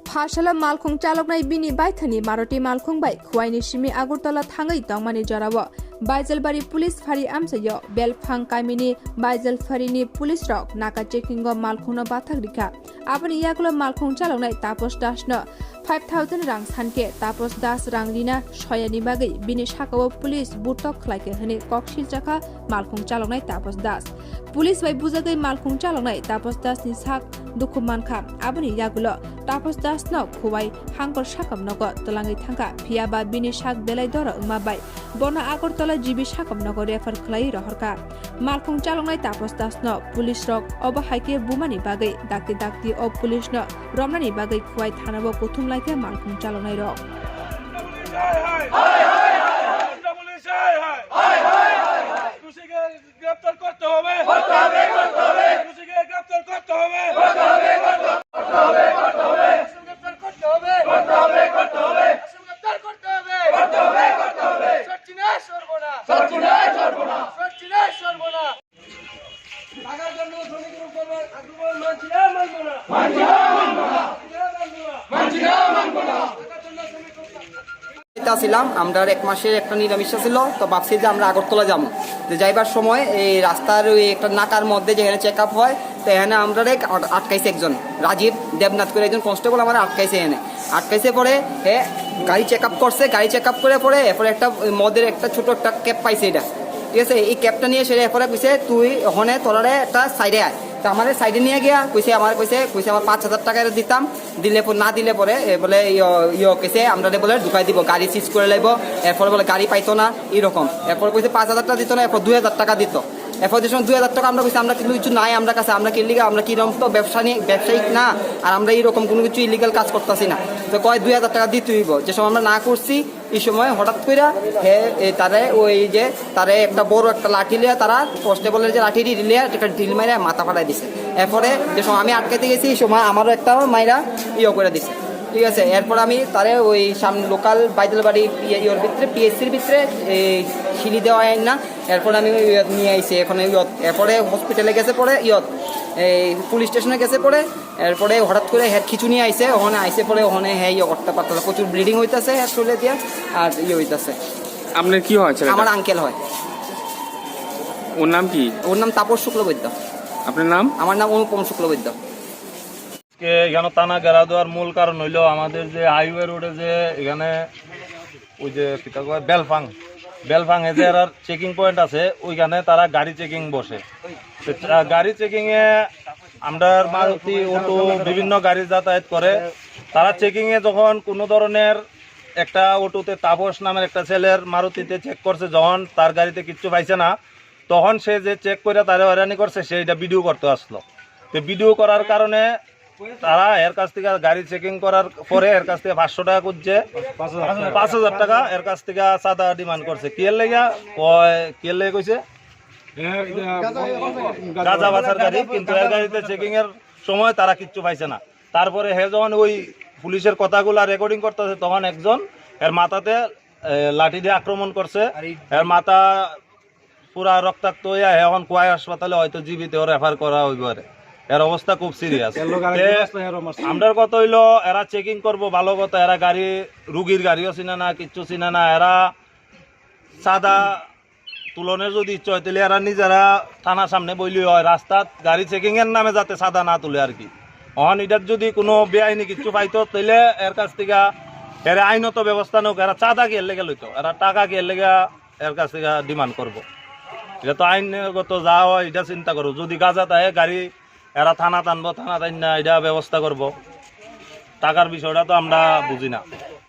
फाशाला मालखुं चालकनाय बिनि बायथानि मारुति मालखुं बाय खुवाइनि सिमि आगरतला थाङै तंमानि जराव बायजलबारी पुलिस फारि आमसायो बेलफां कामिनि बायजलफारिनि पुलिस रक नाका चेकिंग मालखुंनो बाथाग्रिखा आबनि यागुलो मालखुं चालकनाय तापस दासनो 5000 रां सानके तापस दास रांलिना सयानि बागै बिनि साकाव पुलिस बुटक खलायके हने कक्षि जाखा मालखुं चालकनाय तापस दास पुलिस बाय बुजागै मालखुं चालकनाय तापस दासनि साक दुखुमानखा आबनि यागुलो तापस दासनो खुवाइ हांकर साकाम नगर तलाङै थांका फियाबा बिनि साक बेलाय दर उमाबाय बना आगरतला जिबि साकाम नगर रेफार खलाय रहरका मालखुं चालकनाय तापस दासनो पुलिस रक अबहायके बुमानि बागै दाक्ति दाक्ति अ पुलिसनो रमनानि बागै खुवाइ थानाबो कुथुम लायके मालखुं चालकनाय रक ছিলাম আমরা এক মাসের একটা নিরামিষা ছিল তো ভাবছি যে আমরা আগরতলা যাবো তো যাইবার সময় এই রাস্তার ওই একটা নাকার মধ্যে যেখানে চেক আপ হয় তো এখানে আমরা আটকাইছে একজন রাজীব দেবনাথ করে একজন কনস্টেবল আমার আটকাইছে এখানে আটকাইছে পরে হ্যাঁ গাড়ি চেক আপ করছে গাড়ি চেক আপ করে পরে এরপরে একটা মদের একটা ছোট একটা ক্যাপ পাইছে এটা ঠিক আছে এই ক্যাপটা নিয়ে সেটা এরপরে কইছে তুই ওখানে তোলারে একটা সাইডে আয় তো আমাদের সাইডে নিয়ে গিয়া কইছে আমার 5000 টাকা দিতাম দিলে না দিলে পরে বলে কেছে আমরা বলে ঢুকাই দিব গাড়ি সিজ করে লাইব এরপরে বলে গাড়ি পাইতো না এরকম এরপর কইছে 5000 টাকা দিত না এরপর 2000 টাকা দিত এরপর যে 2000 টাকা আমরা কইছি আমরা কিন্তু কিছু নাই আমরা কাছে আমরা কি ইলিগাল আমরা কিরকম তো ব্যবসায়িক না আর আমরা এইরকম কোনো কিছু ইলিগাল কাজ করতেছি না তো কয় 2000 টাকা দিতে হইব যে সময় আমরা না করছি এই সময় হঠাৎ করে তারে ওই যে তারে একটা বড় একটা লাঠি লিয়া তারা কনস্টেবলের যে লাঠি লিয়া একটা ঢিল মাইরা মাথা ফাটাই দিছে এরপরে যে সময় আমি আটকাইতে গেছি এই সময় আমারও একটা মাইরা করে দিছে ঠিক আছে এরপর আমি তারে ওই সামনে লোকাল বাইদলবাড়ি ইয়ের ভিতরে পিএসসির ভিতরে সিঁড়ি দেওয়া হয় না এরপর আমি নিয়ে আইছি এখন এরপরে হসপিটালে গেছে পরে এই পুলিশ স্টেশনে গেছে পরে এরপরে হঠাৎ করে হেড খিচু নিয়ে আইছে ওখানে আইসে পরে ওখানে করতে পারতেছে প্রচুর ব্লিডিং হইতেছে হেড চলে দিয়ে আর হইতেছে আপনার কি হয়েছে আমার আঙ্কেল হয় ওর নাম কি ওর নাম তাপস শুক্লবৈদ্য আপনার নাম আমার নাম অনুপম শুক্লবৈদ্য এখানে টানা ঘেরা দেওয়ার মূল কারণ হইলো আমাদের যে হাইওয়ে রোডে যে এখানে ওই যে বেলফাং এ যে চেকিং পয়েন্ট আছে ওইখানে তারা গাড়ি চেকিং বসে গাড়ি চেকিং এ আমরা মারুতি অটো বিভিন্ন গাড়ি যাতায়াত করে তারা চেকিং এ যখন কোনো ধরনের একটা অটোতে তাপস নামের একটা ছেলের মারুতিতে চেক করছে যখন তার গাড়িতে কিচ্ছু পাইছে না তখন সে যে চেক করে তারা হয়রানি করছে সেইটা ভিডিও করতে আসলো তো ভিডিও করার কারণে তারা এর কাছ থেকে গাড়ি চেকিং করার পরে এর কাছ থেকে 500 টাকা করছে 5000 টাকা এর কাছ থেকে চাঁদা ডিমান্ড করছে কি এর লেগা কইছে গাঁজা বাছার গাড়ি কিন্তু এর গাড়িতে চেকিং এর সময় তারা কিচ্ছু পাইছে না তারপরে হে যখন ওই পুলিশের কথাগুলো রেকর্ডিং করতেছে তখন একজন এর মাথাতে লাঠি দিয়ে আক্রমণ করছে এর মাথা পুরা রক্তাক্ত হইয়া এখন কোয়াই হাসপাতালে হয়তো জীবিত রেফার করা হইব এর অবস্থা খুব সিরিয়াস আমরা কত হইলো এরা চেকিং করবো ভালো কথা এরা গাড়ি রুগীর গাড়িও চিনে না কিচ্ছু চিনে না এরা সাদা তুলনের যদি ইচ্ছা হয় তাহলে এরা নিজেরা থানার সামনে বইলি হয় রাস্তাত গাড়ি চেকিং এর নামে যাতে সাদা না তুলে আর কি অহন এটার যদি কোনো বেআইনি কিছু পাইতো তাহলে এর কাছ থেকে এরা আইনত ব্যবস্থা নোক এরা চাঁদা কি এর লেগে লইতো এরা টাকা কি এর লেগে এর কাছ থেকে ডিমান্ড করবো এটা তো আইনগত যা হয় এটা চিন্তা করবো যদি গাঁজা থাকে গাড়ি এরা থানা টানবো থানা টান না এটা ব্যবস্থা করবো টাকার বিষয়টা তো আমরা বুঝি না